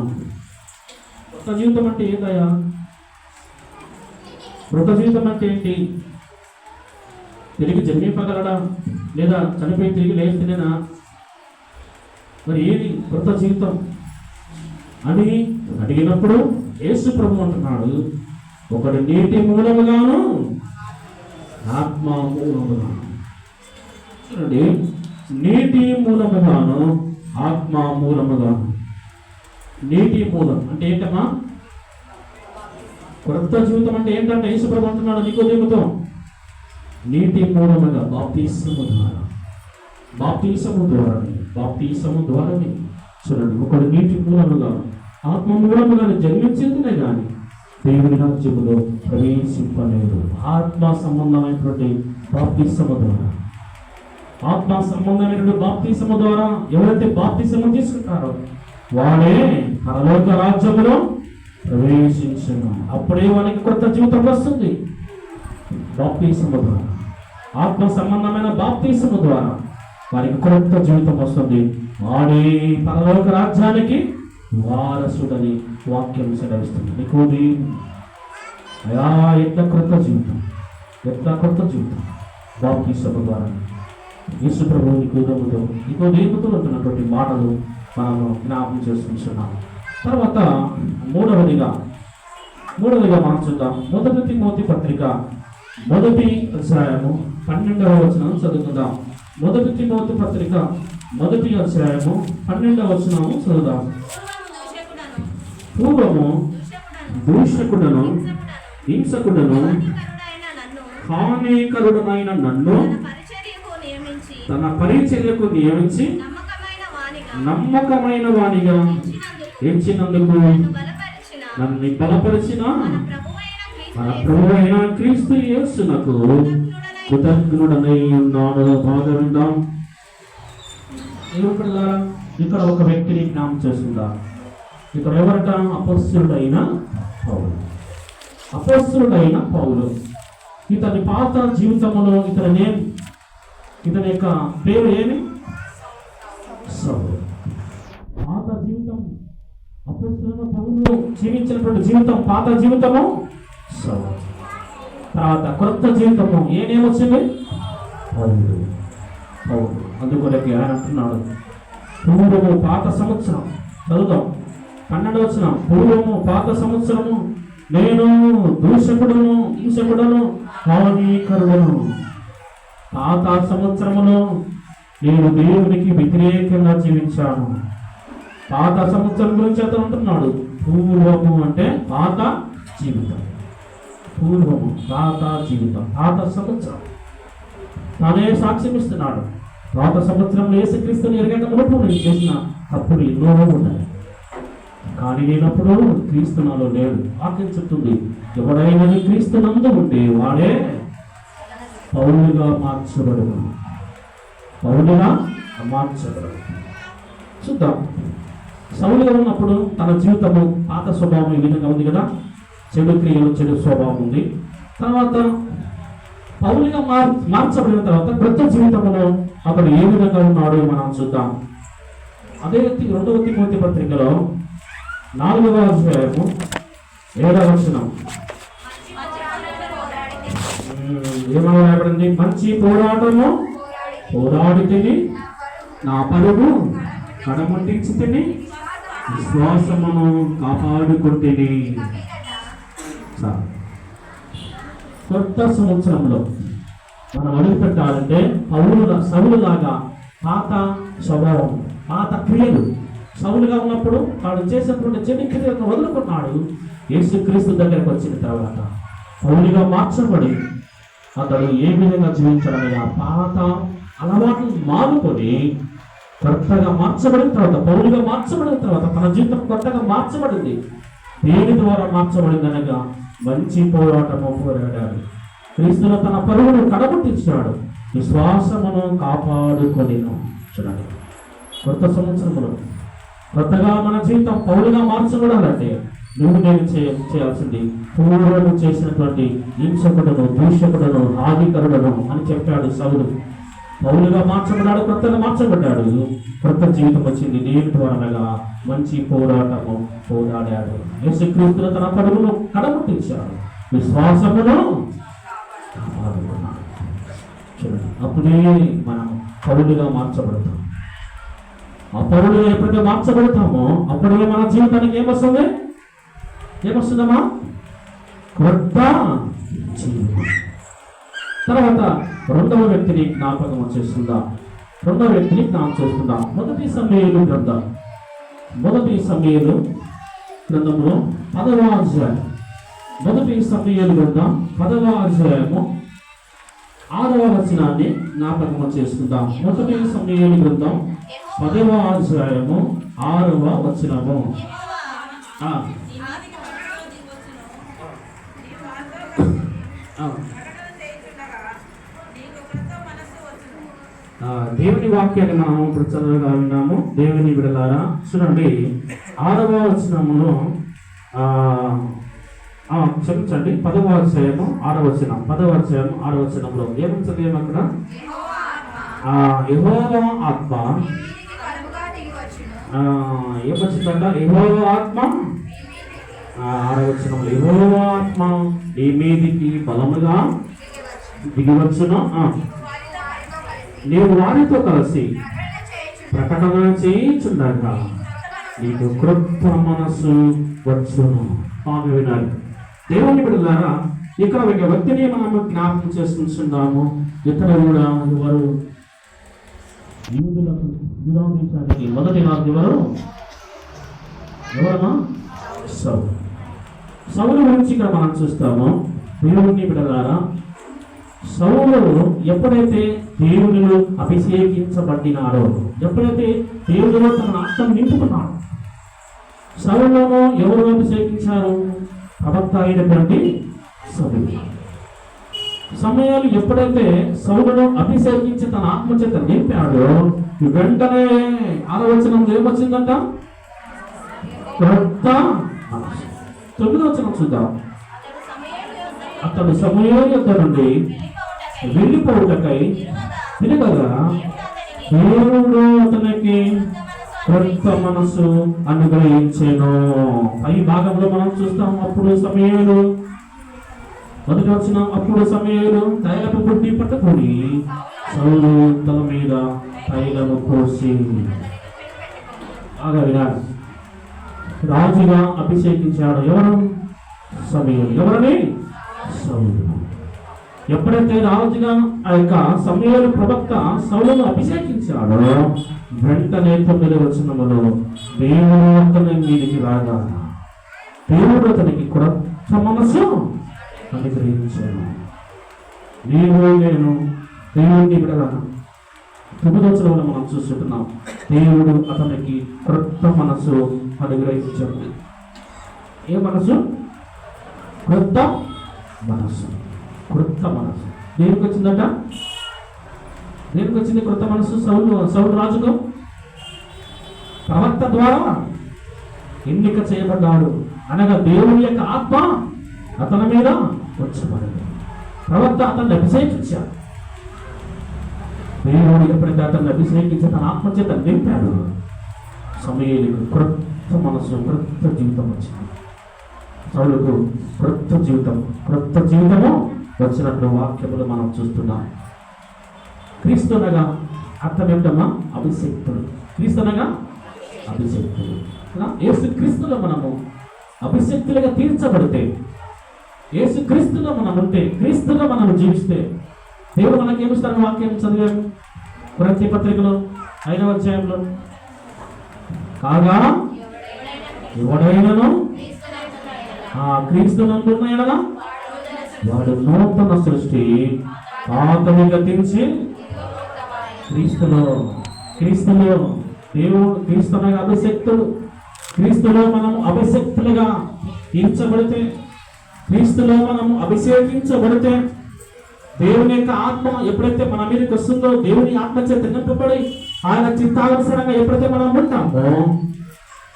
Speaker 1: కొత్త జీవితం అంటే ఏందయ్యా? కృత జీవితం అంటే ఏంటి? తిరిగి జన్మింపగలడా, లేదా చనిపోయి తిరిగి లేస్తేనేనా? మరి ఏది కృత జీవితం అని అడిగినప్పుడు యేసు ప్రభు అంటున్నాడు, ఒకటి నీటి మూలముగాను ఆత్మ మూలముగాను. చూడండి, నీటి మూలముగాను ఆత్మ మూలముగాను. నీటి మూలం అంటే ఏంటమ్మా? క్రొత్త జీవితం అంటే ఏంటంటే యేసు ప్రభు అంటున్నాడు నికోదేముతో, నీటి మూలముగా బాప్తిసము ద్వారా, బాప్తిసము ద్వారానే. చూడండి, ఒకడు నీటి మూలముగా ఆత్మ మూలముగా జన్మించిందినే కానీ దేవుని రాజ్యములో ప్రవేశింపలేదు. ఆత్మ సంబంధమైనటువంటి బాప్తిసము ద్వారా, ఆత్మ సంబంధమైనటువంటి బాప్తిసము ద్వారా ఎవరైతే బాప్తిసము తీసుకుంటారో వాడే పరలోక రాజ్యములో ప్రవేశించును. అప్పుడే వానికి కొత్త జీవితం వస్తుంది. బాప్తిసము ద్వారా, ఆత్మ సంబంధమైన బాప్తిసము ద్వారా వారికి కొత్త జీవితం వస్తుంది. వాడే పరలోక రాజ్యానికి వారసుడని వాక్యం సెలవిస్తుంది. నికోదేము, అయా ఎట్లా కొత్త జీవితం, ఎట్లా కొత్త జీవితం? బాప్తిసము ద్వారా. యేసు ప్రభువు నికోదేముతో ఉంటున్నటువంటి మాటలు మనము జ్ఞాపకం చేసుకుంటున్నాము. తర్వాత మూడవదిగా మనం చూద్దాం. మొదటి తిమోతి పత్రిక 1వ అధ్యాయము 12వ వచనం చదువుకుందాం. మొదటి తిమోతి పత్రిక 1వ అధ్యాయము 12వ వచనం చదువుదాం. పూర్వము దూషకుడను హింసకుడను హానికరుడనైన నన్ను తన పరిచర్యకు నియమించి నమ్మకమైన వానిగా ఎంచినందుకు నన్ను బలపరిచిన మన ప్రభువైన క్రీస్తు యేసునకు కృతజ్ఞుడనై ఉన్నాను. బాగా విందాం. ఇక్కడ ఒక వ్యక్తిని జ్ఞాపకం చేసుకుందాం. ఇక్కడ ఎవరట? అపొస్తలుడైన పౌలు. ఇతని పాత జీవితంలో ఇతని యొక్క పేరు ఏమి? సౌలు. పాత జీవితం, అపొస్తలుడైన పౌలు జీవించినటువంటి జీవితం పాత జీవితము సౌలు. తర్వాత కొత్త జీవితము ఏమొచ్చింది? పౌలు. అందుకొరకే ఆయన అంటున్నాడు, పూర్వము పాత సంవత్సరం, చదువుదాం 12వ వచనం. పూర్వము పాత సంవత్సరము నేను దూషకుడును హింసకుడును హానికరుడును. పాత సంవత్సరములో నేను దేవునికి వ్యతిరేకంగా జీవించాను. పాత సంవత్సరం గురించి అతను అంటున్నాడు. పూర్వము అంటే పాత జీవితం, పూర్వము పాత జీవితం, పాత సంవత్సరం. తానే సాక్ష్యం ఇస్తున్నాడు. పాత సంవత్సరంలో యేసుక్రీస్తుని ఎరగక మునుపు నేను చేసిన తప్పులు ఎన్నో ఉన్నాయి, కానీ నేనప్పుడు క్రీస్తు నాలో లేడు. వాక్యం చెప్తుంది, ఎవడైనా క్రీస్తు నందు ఉంటే వాడే పౌలుగా మార్చబడును. చూద్దాం. సౌలుగా ఉన్నప్పుడు తన జీవితము పాత స్వభావం ఈ విధంగా ఉంది కదా, చెడు క్రియలు, చెడు స్వభావం ఉంది. తర్వాత పౌలుగా మార్చబడిన తర్వాత కొత్త జీవితంలో అతడు ఏ విధంగా ఉన్నాడో మనం చూద్దాం. అదే 2వ తిమోతి పత్రికలో 4వ అధ్యాయము 7వ వచనం ఏమని రాయబడింది? మంచి పోరాటము పోరాడితిని, నా పరుగు కడముట్టించితిని, విశ్వాసమును కాపాడుకుంటుని. కొత్త సంవత్సరంలో మనం అడుగు పెట్టాలంటే సౌలులాగా పాత స్వభావం, పాత క్రియలు. సౌలుగా ఉన్నప్పుడు వాడు చేసినటువంటి చెడు క్రియలను వదులుకున్నాడు. యేసుక్రీస్తు దగ్గరకు వచ్చిన తర్వాత పౌలుగా మార్చబడి అతడు ఏ విధంగా జీవించాడని ఆ పాత అలవాట్లు మానుకొని కొత్తగా మార్చబడిన తర్వాత, పౌలుగా మార్చబడిన తర్వాత తన జీవితం కొత్తగా మార్చబడింది. దేని ద్వారా మార్చబడింది అనగా మంచి పోరాటము పోరాడాడు. క్రీస్తులో తన పరుగును కడముట్టించాడు, విశ్వాసమును కాపాడుకొనిను. చూడండి, కొత్త సంవత్సరంలో కొత్తగా మన జీవితం పౌలుగా మార్చబడాలంటే నేను చేయాల్సింది పూర్వము చేసినటువంటి హింసకుడును, దూషకుడును, హానికరుడును అని చెప్పాడు సౌలు. పౌలుగా మార్చబడ్డాడు, కొత్తగా మార్చబడ్డాడు, కొత్త జీవితం వచ్చింది. దేని ద్వారా? మంచి పోరాటము పోరాడాడు. యేసుక్రీస్తును తన పరుగును కడముట్టించాడు, విశ్వాసమును కాపాడుకున్నాడు. చూడండి, అప్పుడే మనం పౌరులుగా మార్చబడతాం. ఆ పౌరులుగా ఎప్పుడైతే మార్చబడతామో అప్పుడే మన జీవితానికి ఏమొస్తుంది? ఏమొస్తుందమ్మా? క్రొత్త జీవితం. తర్వాత రెండవ వ్యక్తిని జ్ఞాపకం చేసుకుందాం. మొదటి సమూయేలు గ్రంథంలో 10వ అధ్యాయం. మొదటి సమూయేలు గ్రంథం 10వ అధ్యాయము 6వ వచనాన్ని జ్ఞాపకం చేసుకుందాం. మొదటి సమూయేలు గ్రంథం 10వ అధ్యాయము 6వ వచనము. దేవుని వాక్యాన్ని మనం ఇప్పుడు చదవగా విన్నాము. దేవుని బిడ్డలారా చూడండి, 6వ వచనములో క్షమించండి, 10వ అధ్యాయము 6వ వచనం. 10వ అధ్యాయం 6వ వచనంలో ఏమని చదివాము? అక్కడ యెహోవా ఆత్మ ఏమొచ్చిందంట? యెహోవా ఆత్మ 6వ వచనంలో యెహోవా ఆత్మ ఈ మీదికి బలముగా దిగివచ్చును. నీవు వారితో కలిసి ప్రకటన చేయుచుండగా నీకు క్రొత్త మనస్సు వచ్చును. ఆమె వినాలి. దేవుని బిడ్డలారా, ఇక్కడ ఒక వ్యక్తిని మనం జ్ఞాపకం చేసుకుంటున్నాము. ఇతర కూడా ఎవరు? యూదులకు దేశానికి మొదటి నాలుగు ఎవరమ్మా? సౌలు గురించి ఇక్కడ మనం చూస్తాము. దేవుని బిడ్డలారా, సౌలు ఎప్పుడైతే దేవునిలో అభిషేకించబడినాడో, ఎప్పుడైతే దేవునిలో తన ఆత్మ నింపుకున్నాడు, సౌలును ఎవరు అభిషేకించారు? ప్రవక్త అయినటువంటి సమయాలు ఎప్పుడైతే సౌలును అభిషేకించి తన ఆత్మ చేత నింపాడో వెంటనే 6వ వచనంలో ఏమొచ్చిందంట? క్రొత్త మనస్సు. 9వ వచనం చూద్దాం. అతడు సమూయేలు యొద్ద నుండి వెళ్ళిపోవుటకై తిరగగా దేవుడు అతనికి క్రొత్త మనసు అనుగ్రహించెను. పై భాగంలో మనం చూస్తాం. అప్పుడు సమూయేలు మొదటి వచ్చిన అప్పుడు సమూయేలు తైలపు బుడ్డి పట్టుకొని సౌలు తల మీద తైలము పోసి రాజుగా అభిషేకించాడు. ఎవరు? సమూయేలు. ఎవరని? సౌలు. ఎప్పుడైతే రాజుగా ఆ యొక్క సమూయేలు ప్రవక్త సౌలును అభిషేకించాడో వెంటనే 9వ వచనములో దేవుడు అతని మీదికి రాగా దేవుడు అతనికి క్రొత్త మనసు అనుగ్రహించాను. నేను దేవుడిని విడగా 9వ వచనంలో మనం చూస్తున్నాం. దేవుడు అతనికి క్రొత్త మనసు అనుగ్రహించాడు. ఏ మనసు? క్రొత్త మనసు. క్రొత్త మనసు దేనికి వచ్చిందట? దేనికి వచ్చింది క్రొత్త మనసు? సౌలు రాజుకు ప్రవక్త ద్వారా ఎన్నిక చేయబడ్డాడు. అనగా దేవుని యొక్క ఆత్మ అతని మీద వచ్చబడింది. ప్రవక్త అతన్ని అభిషేకించాడు. దేవుడు ఎప్పుడైతే అతన్ని అభిషేకించి తన ఆత్మ చేత నింపాడు, సమూయేలుకు క్రొత్త మనసు, క్రొత్త జీవితం వచ్చింది. సౌలుకు క్రొత్త జీవితము వచ్చినట్లు వాక్యములు మనం చూస్తున్నాం. క్రీస్తునగా అర్థం ఏంటమ్మా? అభిషేక్తుడు. క్రీస్తునగా అభిషేక్తుడు. యేసు క్రీస్తులో మనము అభిషేక్తులుగా తీర్చబడితే, యేసు క్రీస్తులో మనం ఉంటే, క్రీస్తులో మనం జీవిస్తే దేవుడు మనకేమిస్తారని వాక్యం చదివాము కొరింథీ పత్రికలో 5వ అధ్యాయంలో. కాగా ఎవడైనను క్రీస్తునందున్న ఎడల వాడు నూతన సృష్టి, పాతవి గతించి క్రీస్తులో దేవుడు క్రీస్తునగా అభిషేక్తుడు. క్రీస్తులో మనం అభిషేక్తులుగా తీర్చబడితే, క్రీస్తులో మనము అభిషేకించబడితే, దేవుని యొక్క ఆత్మ ఎప్పుడైతే మన మీదకి వస్తుందో, దేవుని ఆత్మ చేత నింపబడి ఆయన చిత్తానుసారంగా ఎప్పుడైతే మనం ఉంటామో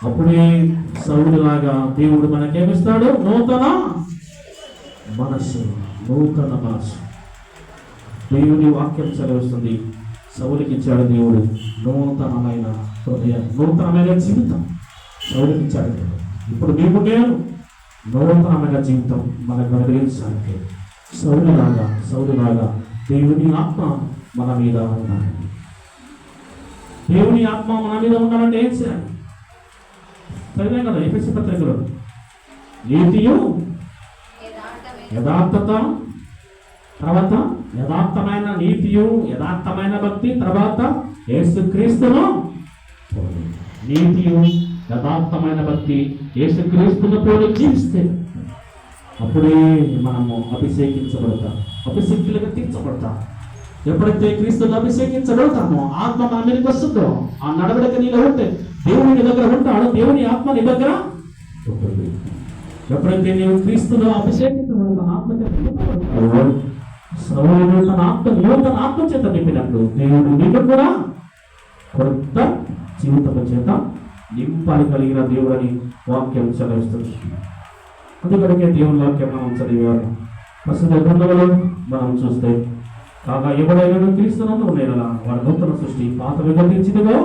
Speaker 1: అప్పుడే సౌలులాగా దేవుడు మనకేమిస్తాడు? నూతన మనస్సు. దేవుని వాక్యం చదివిస్తుంది. సౌలుకి ఇచ్చాడు దేవుడు నూతనమైన హృదయం, నూతనమైన జీవితం సౌలుకి ఇచ్చాడు. ఇప్పుడు నీకు నేను నూతనమైన జీవితం మనకు అనుగ్రహించడానికి సౌలులాగా దేవుని ఆత్మ మన మీద ఉండాలి. దేవుని ఆత్మ మన మీద ఉండాలంటే ఏం చేయాలి? చదివే కదా ఎఫెసీ పత్రికలో, నీతియు యథార్థత, తర్వాత యథార్థమైన నీతియు యథార్థమైన భక్తి, తర్వాత యేసుక్రీస్తును నీతియు యథార్థమైన భక్తి యేసుక్రీస్తును పోలి జీవిస్తే అప్పుడే మనము అభిషేకించబడతాం, అభిషేకులుగా తీర్చబడతాం. ఎప్పుడైతే క్రీస్తుని అభిషేకించబడతామో ఆత్మ మన మీదకి వస్తుందో, ఆ నడవడిక నీలో ఉంటే దేవుని దగ్గర ఉంటాడు, దేవుని ఆత్మ నీ దగ్గర ఉంటుంది. ఎప్పుడైతే నీవు క్రీస్తులో అభిషేకించబడతాను ఆత్మ చేత నూతన ఆత్మ చేత నింపినట్లు దేవుడు నిన్ను కూడా కొత్త జీవితం చేత నింపాలి కలిగిన దేవుడని వాక్యం సెలవిస్తుంది. అందుకనికే దేవుని వాక్యం మనం చదివేవారు. ప్రస్తుత గ్రంథంలో మనం చూస్తే కాగా ఎవడైనా క్రీస్తునందు ఉండేలా వారి నూతన సృష్టి, పాత విగతించిదిగా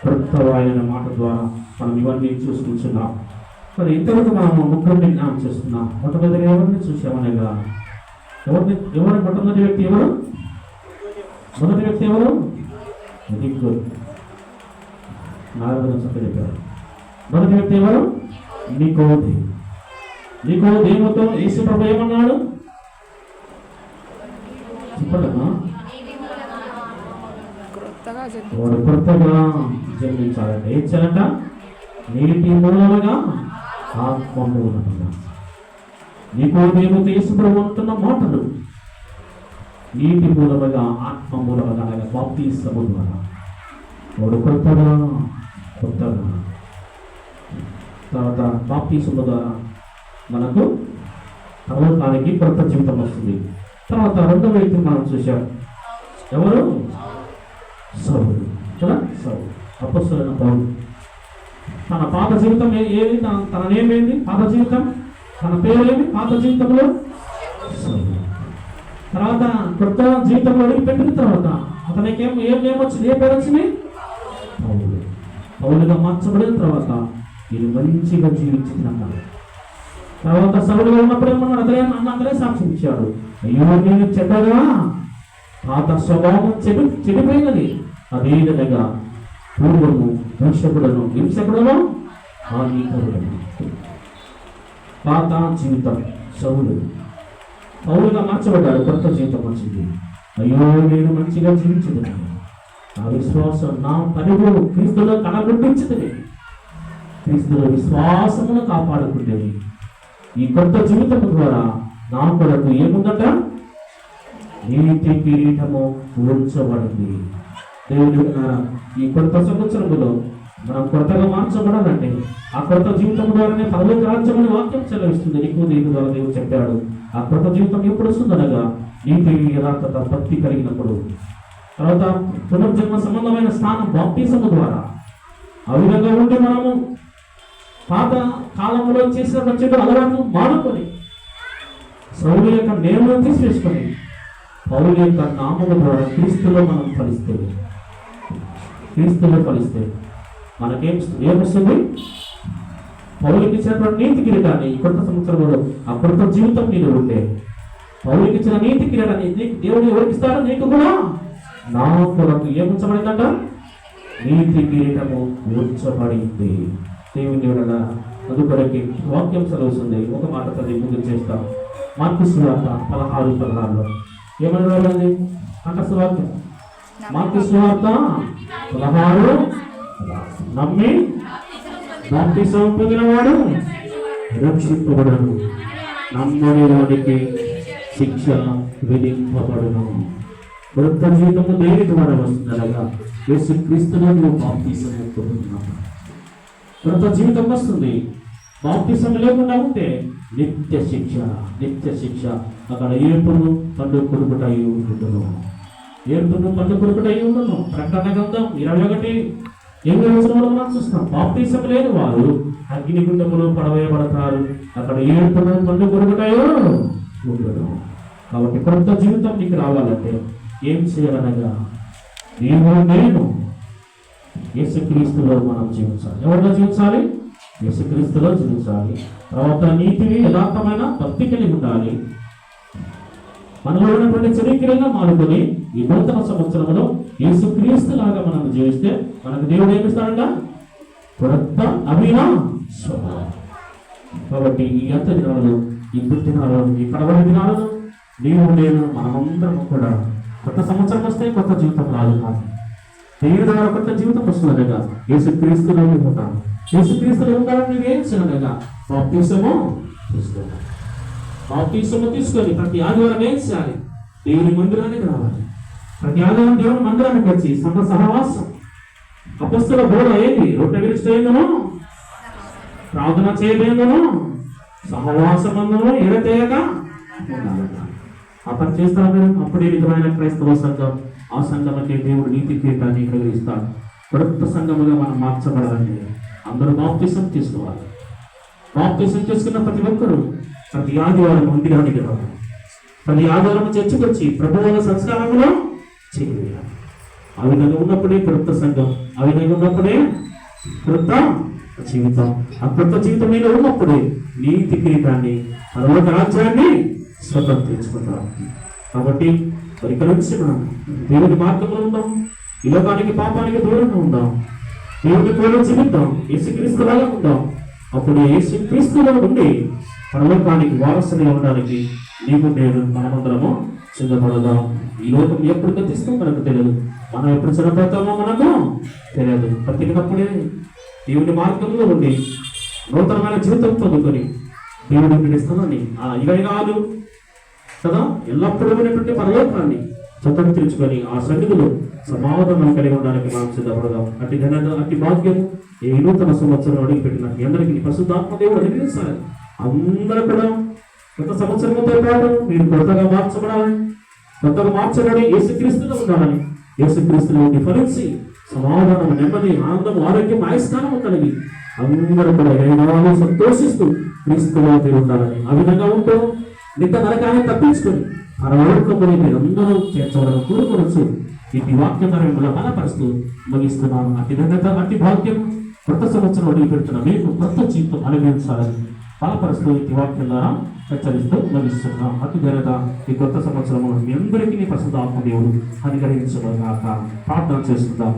Speaker 1: కొత్త ఆయన మాట ద్వారా మనం ఇవన్నీ చూసుకుంటున్నాం. మరి ఇంతవరకు మనం ముగ్గురిని జ్ఞానం చేస్తున్నాం. మొట్టమొదటి ఎవరిని చూసామనేగా, ఎవరు మొట్టమొదటి వ్యక్తి ఎవరు? మొదటి వ్యక్తి ఎవరు? నాలుగు చెప్పారు. మొదటి వ్యక్తి ఎవరు? నికోదేముతో యేసు ప్రభు ఏమన్నాడు? చెప్పడమ్మా, వాడు కొత్తగా జన్మించాలంటే ఏం చేయాలంట? నీటి మూలముగా ఆత్మ మూలముగా. నికోదేముతో యేసు ప్రభు అంటున్న మాటలు నీటి మూలముగా ఆత్మ మూలముగా అనగా బాప్తిస్మము ద్వారా వాడు కొత్తగా తర్వాత బాప్తిస్మము ద్వారా మనకు పరలోకానికి కొత్త జీవితం వస్తుంది. తర్వాత రెండవ వ్యక్తిని మనం చూసాం. ఎవరు? సౌలు కదా. సౌలు అపొస్తలుడైన పౌలు తన పాత జీవితం ఏది? తన నేమేంది? పాత జీవితం. తన పేరేమి? పాత జీవితంలో సౌలు. తర్వాత కొత్త జీవితంలో అడిగిపెట్టిన తర్వాత అతనికి ఏం నేమ్ వచ్చింది? ఏ పేరు వచ్చింది? పౌలు. పౌలుగా మార్చబడిన తర్వాత ఇది మంచిగా జీవించిందన్నారు. తర్వాత సౌలుగా ఉన్నప్పుడు ఏమన్నాడు? అతనే సాక్ష్యం ఇచ్చాడు, అయ్యో నేను చెడ్డగా పాత స్వభావం చెడిపోయినది, అదే విధంగా పూర్వము హింసకుడను హానికరుడను. పాత జీవితం పౌలుగా మార్చబడ్డాడు, కొత్త జీవితం వచ్చింది. అయ్యో నేను మంచిగా జీవించదు, నా విశ్వాసం నా పరుగు క్రీస్తులో కనగుర్తించదు, క్రీస్తులో విశ్వాసమును కాపాడుకుంటేది. ఈ కొత్త జీవితం ద్వారా నా కొరకు ఏముందట? నీతి కిరీటము ఉంచబడింది. దేవుడు ఈ కొత్త సంవత్సరములో మనం కొత్తగా మార్చబడాలంటే ఆ కొత్త జీవితం ద్వారానే పరలోక రాజ్యం అనే వాక్యం సెలవిస్తుంది. నికోదేము ద్వారా దేవుడు చెప్పాడు. ఆ కొత్త జీవితం ఎప్పుడు వస్తుందనగా నీతి యథార్థత భక్తి కలిగినప్పుడు. తర్వాత పునర్జన్మ సంబంధమైన స్నానం బాప్తిసము ద్వారా. ఆ విధంగా ఉండి మనము పాత కాలంలో చేసిన చెడు అలవాటు మానుకొని సౌలు యొక్క నేమను తీసివేసుకొని పౌలు యొక్క నామము ద్వారా క్రీస్తులో మనం ఫలిస్తే మనకేమొస్తుంది? పౌలుకి ఇచ్చినటువంటి నీతి కిరీటాన్ని ఈ కొత్త సంవత్సరంలో ఆ కొత్త జీవితం నీలో ఉంటే పౌలుకి ఇచ్చిన నీతి కిరీటాన్ని దేవుడు ఎవరికి ఇస్తాడో నీకు కూడా నా కొరకు ఏముంచబడిందంట? నీతి కిరీటము ఉంచబడింది. దేవుని వల్ల అందుకొరకి వాక్యం చదువుతుంది. ఒక మాట చదివి ముందు చేస్తాం. మార్కు సువార్త 16:16 ఏమన్నారండి? అంటస్తు వాక్యం మార్కు సువార్త 16 నమ్మి బాప్తిసం పొందినవాడు రక్షింపబడను, నమ్మని వాడికి శిక్ష విధింపబడును. కొత్త జీవితము దేని ద్వారా వస్తుందనగా యేసుక్రీస్తులో నువ్వు బాప్తిసం పొందుతున్నావు. కొత్త జీవితం వస్తుంది. బాప్తిసం లేకుండా ఉంటే నిత్య శిక్ష. అక్కడ ఏర్పును పండు కొడుకుటై ఉండును. ప్రకటన గ్రంథం 21:8 మనం చూస్తాం. బాప్తిసం లేని వారు అగ్నిగుండములో పడవేయబడతారు. అక్కడ ఏర్పును పండు కొడుకుటై ఉండును. కాబట్టి కొత్త జీవితం నీకు రావాలంటే ఏం చేయాలనగా నేను యేసుక్రీస్తులో మనం జీవించాలి. ఎవరిలో జీవించాలి? యేసుక్రీస్తులో జీవించాలి. తర్వాత నీతిని యథార్థమైన భక్తి కలిగి ఉండాలి. మనలో ఉన్నటువంటి చరిత్రగా మారుకొని ఈ నూతన సంవత్సరంలో యేసుక్రీస్తు లాగా మనం జీవిస్తే మనకు దేవుడు ఏమిస్తాడంట? కొత్త అభినవ స్వభావం. కాబట్టి ఈ అంత దినాలలో, ఈ దినాలలో, ఈ కడవరి దినాలలో నీవు నేను మనమందరం కూడా కొత్త సంవత్సరం వస్తే కొత్త జీవితం రాదు కాదు. దేవుడి ద్వారా కొత్త జీవితం వస్తున్నదిగా యేసుక్రీస్తులో ఉంటాను. యేసుక్రీస్తులో ఉండాలని నువ్వేం చేయగా బాప్తిసము తీసుకోవాలి. బాప్తిసము తీసుకొని ప్రతి ఆదివారం ఏం చేయాలి? దేవుని మందిరానికి రావాలి. ప్రతి ఆదివారం దేవుని మందిరానికి వచ్చి సంఘ సహవాసం, అపొస్తలుల బోధ ఏంటి? రొట్టె విరుచుటయందును, ప్రార్థన చేయబోయేందును, సహవాసమందును ఎడతెగక ఉండాలట. ఆ పని చేస్తారా మీరు? అప్పుడే నిజమైన క్రైస్తవ సంఘం. ఆ సంఘంకి దేవుడు నీతి కిరీటాన్ని కలిగిస్తాడు. కొత్త సంఘముగా మనం మార్చబడాలంటే అందరూ బాప్తిసం తీసుకోవాలి. బాప్తిసం తీసుకున్న ప్రతి ఒక్కరూ ప్రతి ఆదివారం మందిరానికి రావాలి. ప్రతి ఆదివారం చర్చకు వచ్చి ప్రభువుల సంస్కారంలో చేయాలి. ఆ విధంగా ఉన్నప్పుడే కొత్త సంఘం, ఆ విధంగా ఉన్నప్పుడే కొత్త జీవితం. ఆ కొత్త జీవితం మీద ఉన్నప్పుడే నీతి కిరీటాన్ని, పరలోక రాజ్యాన్ని స్వతంత్రించుకుంటాం. కాబట్టి ఇక నుంచి మనం దేవుని మార్గంలో ఉందాం. ఈ లోకానికి పాపానికి దూరంగా ఉందాం. దేవుని కూడా జీవిద్దాం. యేసుక్రీస్తులాగా ఉందాం. అప్పుడు యేసుక్రీస్తులో ఉండి పరలోకానికి వారసుని అవ్వడానికి నీకు నేను మనమందరము సిద్ధపడదాం. ఈ లోకం ఎప్పుడు గతిస్తూ మనకు తెలియదు. మనం ఎప్పుడు చనిపోతామో మనకు తెలియదు. బ్రతికినప్పుడే దేవుని మార్గంలో ఉండి నూతనమైన జీవితం పొందుకొని దేవుడు పిలుస్తానని ఇవే కాదు కదా, ఎల్లప్పుడూ ఉన్నటువంటి పరలోకాన్ని స్వతంత్రించుకొని ఆ సన్నిధిలో సమాధానం కలిగి ఉండడానికి మనం సిద్ధపడదాం. అట్టి ఘనత, అట్టి భాగ్యం ఈ నూతన సంవత్సరం అడిగిపెట్టిన మీ అందరికీ పరిశుద్ధాత్మ దేవుడు అనుగ్రహించాలి. అందరూ కూడా కొత్త సంవత్సరంతో పాటు మీరు కొత్తగా మార్చబడాలని, కొత్తగా మార్చబడి యేసుక్రీస్తులో ఉండాలని, యేసుక్రీస్తులో ఉండి ఫలించి సమాధానం, నెమ్మది, ఆనందం, ఆరోగ్యం, ఆయస్కారం కలిగి అందరూ కూడా ఏనాడు సంతోషిస్తూ క్రీస్తులో మీరు ఉండాలని, ఆ విధంగా ఉంటూ నిత్య నరకాన్ని తప్పించుకొని పరలోకముని మీరు అందరూ చేర్చవడం కోరుకోవచ్చు. ఇటు వాక్యం ద్వారా బలపరుస్తూ ముగిస్తున్నాను. అతి ఘనత, అతి భాగ్యం కొత్త సంవత్సరం అడిగి పెడుతున్న మీకు కొత్త జీవితం అనుభవించాలని బలపరుస్తూ ఇటు వాక్యం ద్వారా హెచ్చరిస్తూ ముగిస్తున్నాం. అతి ఘనత ఈ కొత్త సంవత్సరంలో మీ అందరికీ పరిశుద్ధ ఆత్మ దేవుడు అనుగ్రహించబోగాక. ప్రార్థన చేస్తుందాం.